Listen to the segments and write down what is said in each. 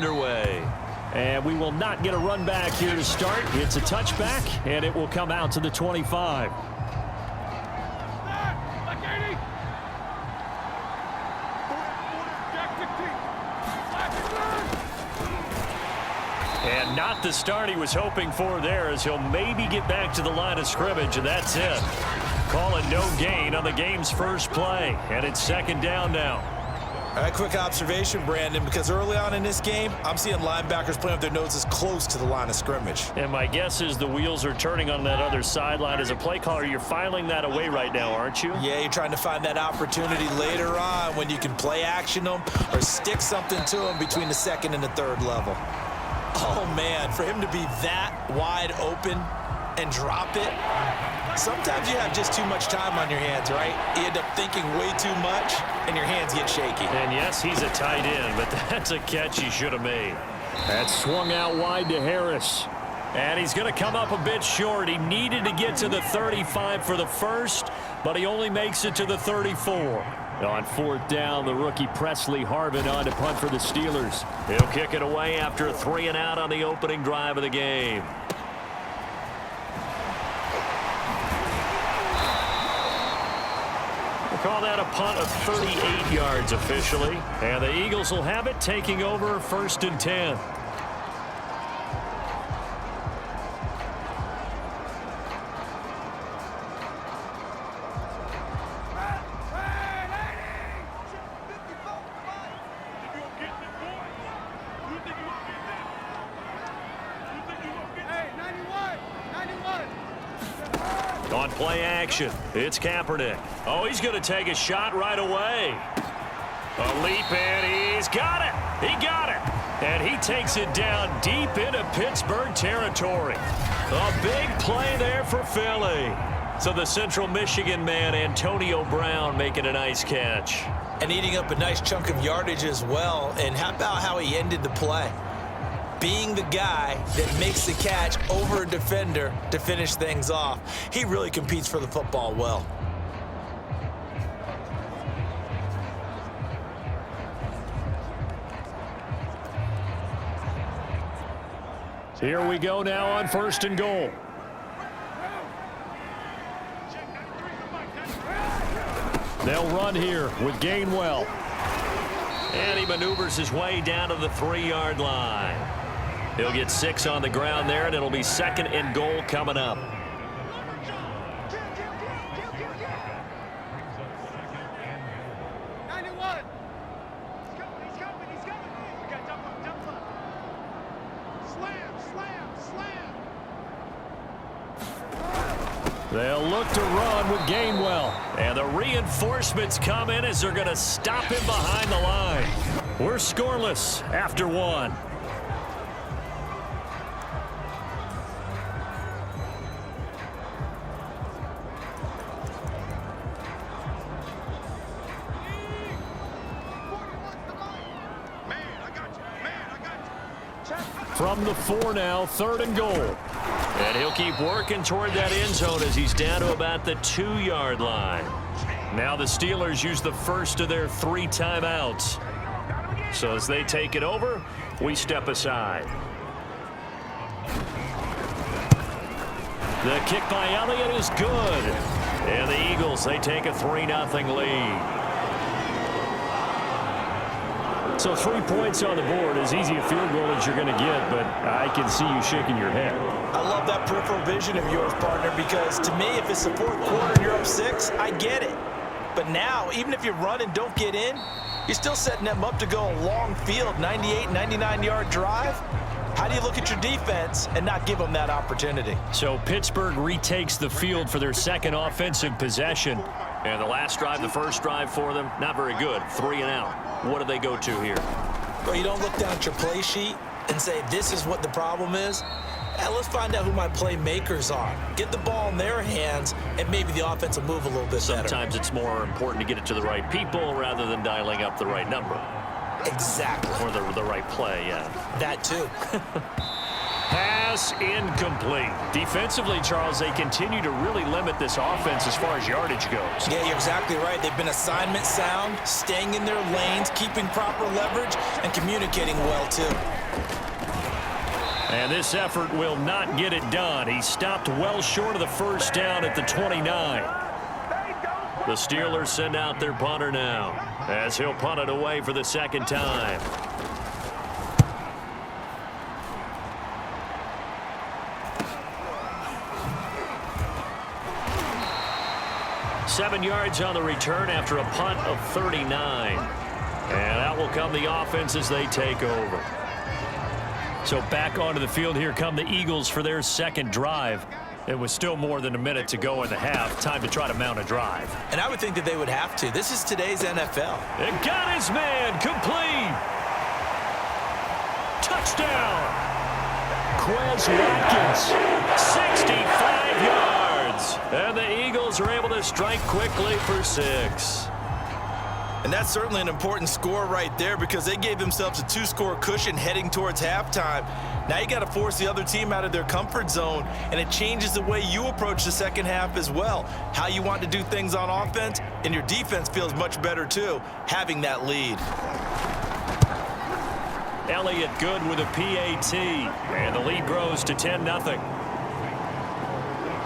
underway. And we will not get a run back here to start. It's a touchback, and it will come out to the 25. And not the start he was hoping for there, as he'll maybe get back to the line of scrimmage, and that's it. Call it no gain on the game's first play, and it's second down now. All right, quick observation, Brandon, because early on in this game, I'm seeing linebackers playing with their noses close to the line of scrimmage. And my guess is the wheels are turning on that other sideline. As a play caller, you're filing that away right now, aren't you? Yeah, you're trying to find that opportunity later on when you can play action them or stick something to them between the second and the third level. Oh, man, for him to be that wide open and drop it, sometimes you have just too much time on your hands, right? You end up thinking way too much, and your hands get shaky. And, yes, he's a tight end, but that's a catch he should have made. That swung out wide to Harris. And he's going to come up a bit short. He needed to get to the 35 for the first, but he only makes it to the 34. On fourth down, the rookie Presley Harvin on to punt for the Steelers. He'll kick it away after a 3-and-out on the opening drive of the game. We'll call that a punt of 38 yards officially. And the Eagles will have it, taking over first and 10. On play action, it's Kaepernick. Oh, he's going to take a shot right away. A leap, and he's got it. He got it. And he takes it down deep into Pittsburgh territory. A big play there for Philly. So the Central Michigan man, Antonio Brown, making a nice catch. And eating up a nice chunk of yardage as well. And how about how he ended the play? Being the guy that makes the catch over a defender to finish things off. He really competes for the football well. Here we go now on first and goal. They'll run here with Gainwell. And he maneuvers his way down to the 3-yard line. He'll get 6 on the ground there, and it'll be second and goal coming up. They'll look to run with Gainwell. And the reinforcements come in as they're going to stop him behind the line. We're scoreless after 1. From the 4 now, third and goal. And he'll keep working toward that end zone as he's down to about the 2-yard line. Now the Steelers use the first of their 3 timeouts. So as they take it over, we step aside. The kick by Elliott is good. And the Eagles, they take a 3-0 lead. So 3 points on the board, as easy a field goal as you're going to get, but I can see you shaking your head. I love that peripheral vision of yours, partner, because to me, if it's the 4th quarter and you're up 6, I get it. But now, even if you run and don't get in, you're still setting them up to go a long field, 98, 99-yard drive. How do you look at your defense and not give them that opportunity? So Pittsburgh retakes the field for their second offensive possession. And the last drive, the first drive for them, not very good. 3-and-out. What do they go to here? Well, you don't look down at your play sheet and say, this is what the problem is. Let's find out who my playmakers are. Get the ball in their hands, and maybe the offense will move a little bit better. Sometimes it's more important to get it to the right people rather than dialing up the right number. Exactly. Or the right play, yeah. That too. Pass incomplete. Defensively, Charles, they continue to really limit this offense as far as yardage goes. Yeah, you're exactly right. They've been assignment sound, staying in their lanes, keeping proper leverage, and communicating well, too. And this effort will not get it done. He stopped well short of the first down at the 29. The Steelers send out their punter now, as he'll punt it away for the second time. Seven yards on the return after a punt of 39. And out will come the offense as they take over. So back onto the field here come the Eagles for their second drive. It was still more than a minute to go in the half. Time to try to mount a drive. And I would think that they would have to. This is today's NFL. It got his man complete. Touchdown. Quez Watkins, 65 yards. And the Eagles are able to strike quickly for 6. And that's certainly an important score right there because they gave themselves a 2-score cushion heading towards halftime. Now you got to force the other team out of their comfort zone, and it changes the way you approach the second half as well. How you want to do things on offense, and your defense feels much better too, having that lead. Elliott good with a PAT, and the lead grows to 10-0.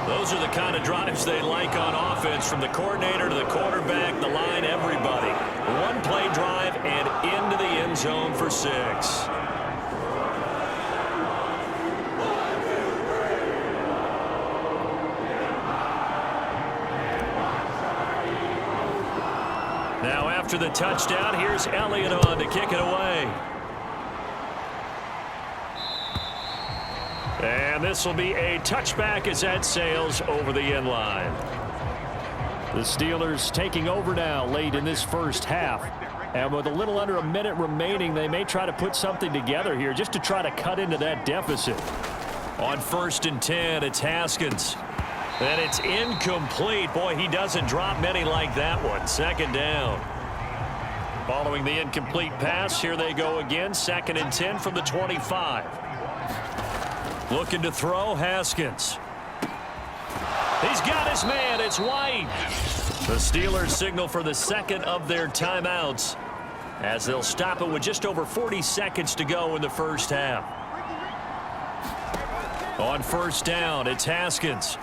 Those are the kind of drives they like on offense, from the coordinator to the quarterback, the line, everybody. One-play drive and into the end zone for 6. Now after the touchdown, here's Elliott on to kick it away. And this will be a touchback as that sails over the end line. The Steelers taking over now late in this first half. And with a little under a minute remaining, they may try to put something together here just to try to cut into that deficit. On 1st and 10, it's Haskins. And it's incomplete. Boy, he doesn't drop many like that one. 2nd down. Following the incomplete pass, here they go again. 2nd and 10 from the 25. Looking to throw, Haskins. He's got his man. It's White. The Steelers signal for the second of their timeouts as they'll stop it with just over 40 seconds to go in the first half. On 1st down, it's Haskins.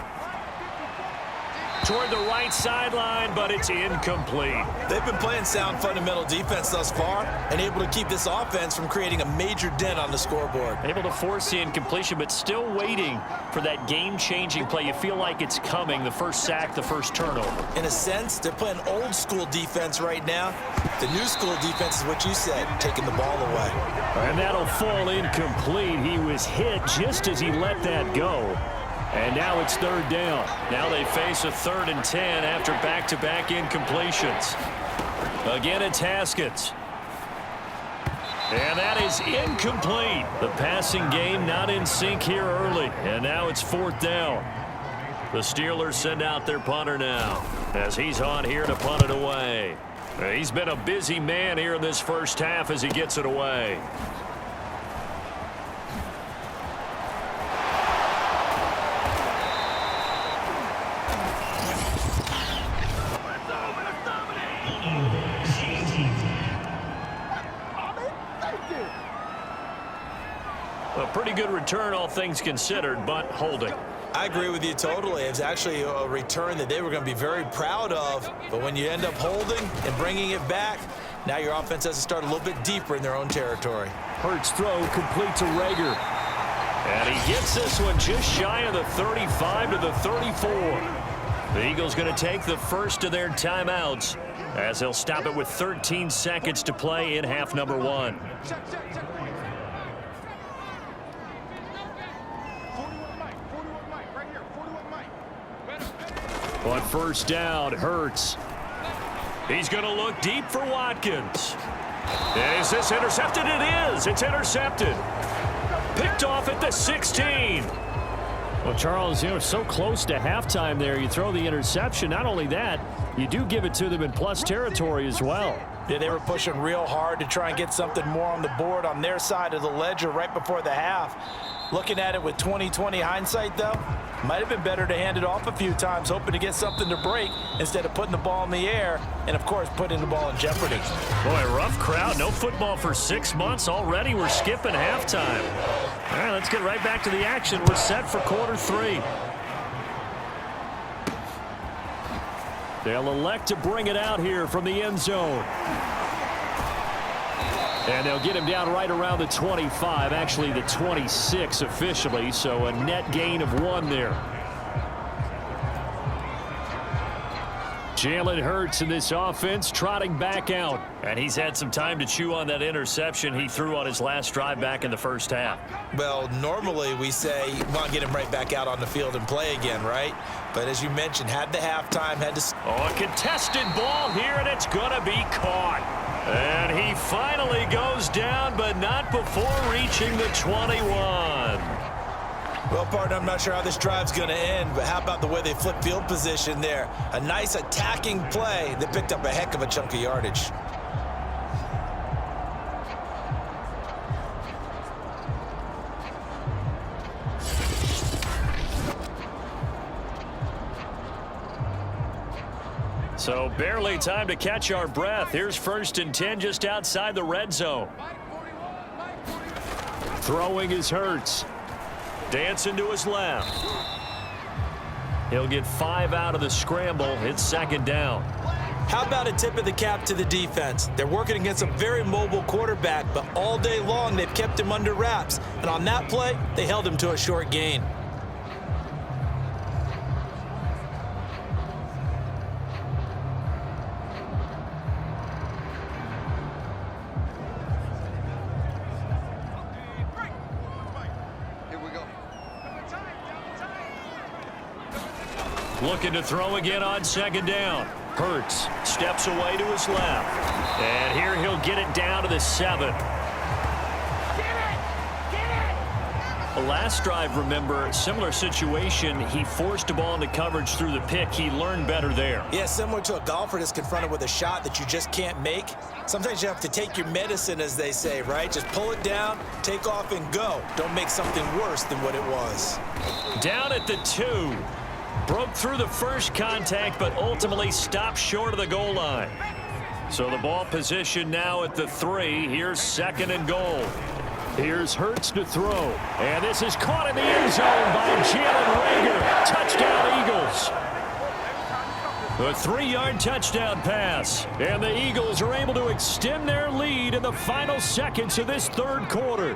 Toward the right sideline, but it's incomplete. They've been playing sound fundamental defense thus far and able to keep this offense from creating a major dent on the scoreboard. Able to force the incompletion, but still waiting for that game-changing play. You feel like it's coming, the first sack, the first turnover. In a sense, they're playing old-school defense right now. The new-school defense is what you said, taking the ball away. And that'll fall incomplete. He was hit just as he let that go. And now it's 3rd down. Now they face a 3rd and 10 after back-to-back incompletions. Again, it's Haskins. And that is incomplete. The passing game not in sync here early. And now it's 4th down. The Steelers send out their punter now as he's on here to punt it away. He's been a busy man here in this first half as he gets it away. A pretty good return, all things considered, but holding. I agree with you totally. It's actually a return that they were going to be very proud of. But when you end up holding and bringing it back, now your offense has to start a little bit deeper in their own territory. Hurts throw complete to Rager. And he gets this one just shy of the 35 to the 34. The Eagles going to take the first of their timeouts as they'll stop it with 13 seconds to play in half number 1. On 1st down, Hurts. He's going to look deep for Watkins. Is this intercepted? It is. It's intercepted. Picked off at the 16. Well, Charles, so close to halftime there. You throw the interception. Not only that, you do give it to them in plus territory as well. Yeah, they were pushing real hard to try and get something more on the board on their side of the ledger right before the half. Looking at it with 20/20 hindsight, though, might have been better to hand it off a few times, hoping to get something to break instead of putting the ball in the air and, of course, putting the ball in jeopardy. Boy, rough crowd. No football for 6 months already. We're skipping halftime. All right, let's get right back to the action. We're set for quarter 3. They'll elect to bring it out here from the end zone. And they'll get him down right around the 25, actually the 26 officially, so a net gain of 1 there. Jalen Hurts in this offense trotting back out. And he's had some time to chew on that interception he threw on his last drive back in the first half. Well, normally we say, well, get him right back out on the field and play again, right? But as you mentioned, had the halftime, had to... Oh, a contested ball here, and it's going to be caught. And he finally goes down, but not before reaching the 21. Well, partner, I'm not sure how this drive's going to end, but how about the way they flip field position there? A nice attacking play that picked up a heck of a chunk of yardage. So barely time to catch our breath. Here's 1st and 10 just outside the red zone. Throwing is Hurts. Dancing to his left. He'll get 5 out of the scramble. It's 2nd down. How about a tip of the cap to the defense? They're working against a very mobile quarterback, but all day long they've kept him under wraps. And on that play, they held him to a short gain. Looking to throw again on 2nd down. Hurts steps away to his left. And here he'll get it down to the 7. The last drive, remember, similar situation. He forced a ball into coverage through the pick. He learned better there. Yeah, similar to a golfer that's confronted with a shot that you just can't make. Sometimes you have to take your medicine, as they say, right? Just pull it down, take off, and go. Don't make something worse than what it was. Down at the 2. Broke through the first contact, but ultimately stopped short of the goal line. So the ball position now at the 3. Here's 2nd and goal. Here's Hurts to throw. And this is caught in the end zone by Jalen Reagor. Touchdown, Eagles. A 3-yard touchdown pass. And the Eagles are able to extend their lead in the final seconds of this 3rd quarter.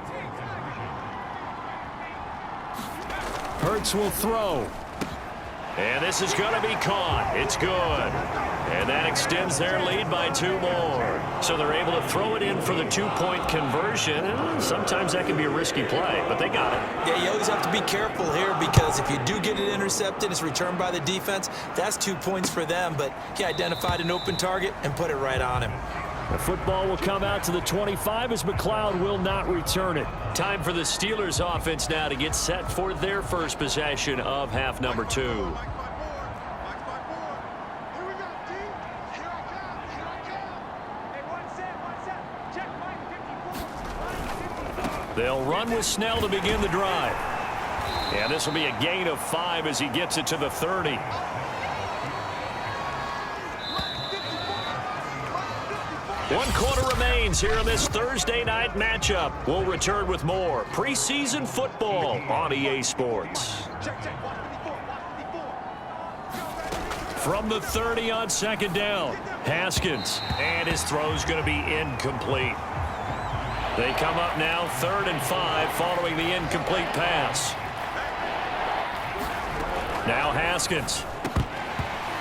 Hurts will throw. And this is going to be caught. It's good. And that extends their lead by 2 more. So they're able to throw it in for the 2-point conversion. And sometimes that can be a risky play, but they got it. Yeah, you always have to be careful here because if you do get it intercepted, it's returned by the defense. That's 2 points for them, but he identified an open target and put it right on him. The football will come out to the 25 as McLeod will not return it. Time for the Steelers offense now to get set for their first possession of half number 2. They'll run with Snell to begin the drive. And this will be a gain of 5 as he gets it to the 30. One quarter remains here in this Thursday night matchup. We'll return with more preseason football on EA Sports. From the 30 on 2nd down, Haskins. And his throw's going to be incomplete. They come up now 3rd and 5 following the incomplete pass. Now Haskins.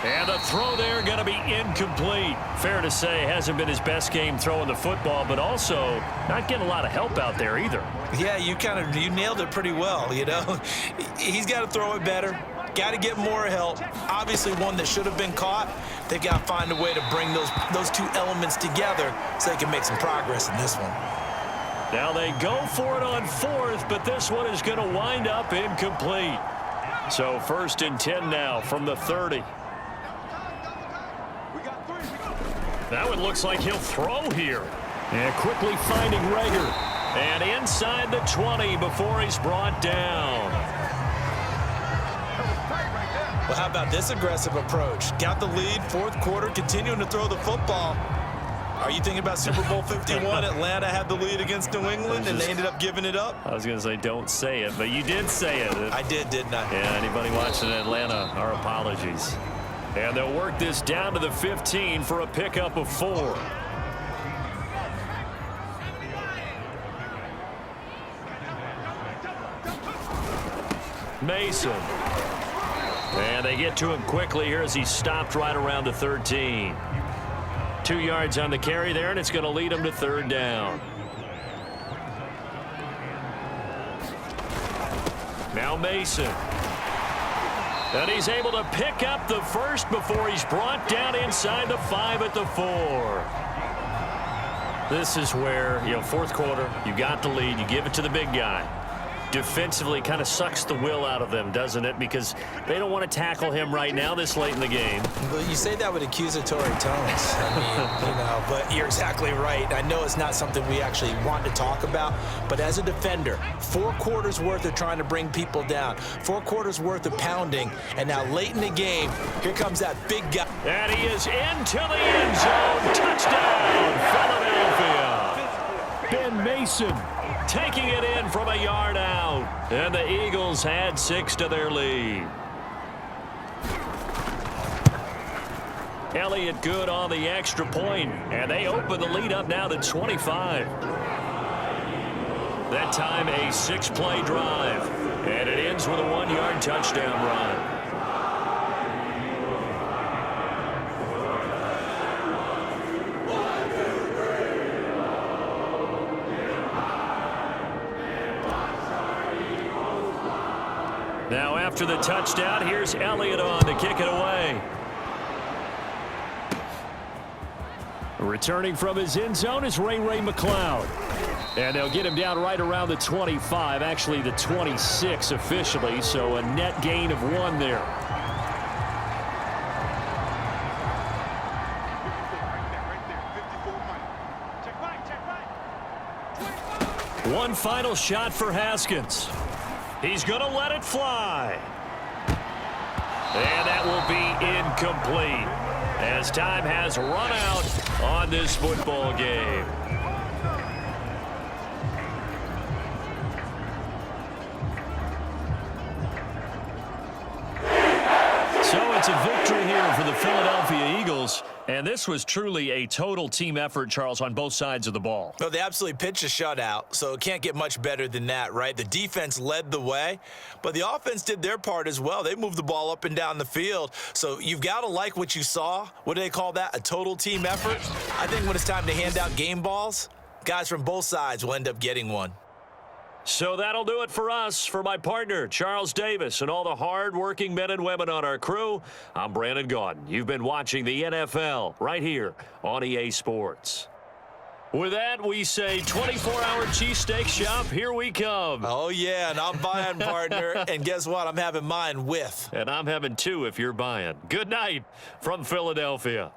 And the throw there going to be incomplete. Fair to say, hasn't been his best game throwing the football, but also not getting a lot of help out there either. Yeah, you nailed it pretty well, you know. He's got to throw it better. Got to get more help. Obviously one that should have been caught. They've got to find a way to bring those 2 elements together so they can make some progress in this one. Now they go for it on 4th, but this one is going to wind up incomplete. So 1st and 10 now from the 30. That one looks like he'll throw here. And quickly finding Reagor. And inside the 20 before he's brought down. Well, how about this aggressive approach? Got the lead, fourth quarter, continuing to throw the football. Are you thinking about Super Bowl 51? Atlanta had the lead against New England, and they ended up giving it up? I was going to say don't say it, but you did say it. I did, didn't I? Yeah, anybody watching Atlanta, our apologies. And they'll work this down to the 15 for a pickup of 4. Mason. And they get to him quickly here as he stopped right around the 13. 2 yards on the carry there, and it's going to lead him to third down. Now Mason. And he's able to pick up the first before he's brought down inside the 5 at the 4. This is where, fourth quarter, you got the lead, you give it to the big guy. Defensively kind of sucks the will out of them, doesn't it? Because they don't want to tackle him right now this late in the game. Well, you say that with accusatory tones. I mean, but you're exactly right. I know it's not something we actually want to talk about, but as a defender, 4 quarters worth of trying to bring people down, 4 quarters worth of pounding, and now late in the game, here comes that big guy. And he is into the end zone. Touchdown, Philadelphia. Ben Mason taking it in from a yard out. And the Eagles add 6 to their lead. Elliott good on the extra point, and they open the lead up now to 25. That time a 6-play drive, and it ends with a 1-yard touchdown run. Now after the touchdown, here's Elliott on to kick it away. Returning from his end zone is Ray McCloud. And they'll get him down right around the 25, actually the 26 officially, so a net gain of 1 there. One final shot for Haskins. He's going to let it fly. And that will be incomplete as time has run out on this football game. So it's a victory here for the Philadelphia Eagles. And this was truly a total team effort, Charles, on both sides of the ball. Well, they absolutely pitched a shutout, so it can't get much better than that, right? The defense led the way, but the offense did their part as well. They moved the ball up and down the field, so you've got to like what you saw. What do they call that? A total team effort? I think when it's time to hand out game balls, guys from both sides will end up getting one. So that'll do it for us. For my partner, Charles Davis, and all the hard-working men and women on our crew, I'm Brandon Gaudin. You've been watching the NFL right here on EA Sports. With that, we say 24-hour cheesesteak shop, here we come. Oh, yeah, and I'm buying, partner. And guess what? I'm having mine with. And I'm having 2 if you're buying. Good night from Philadelphia.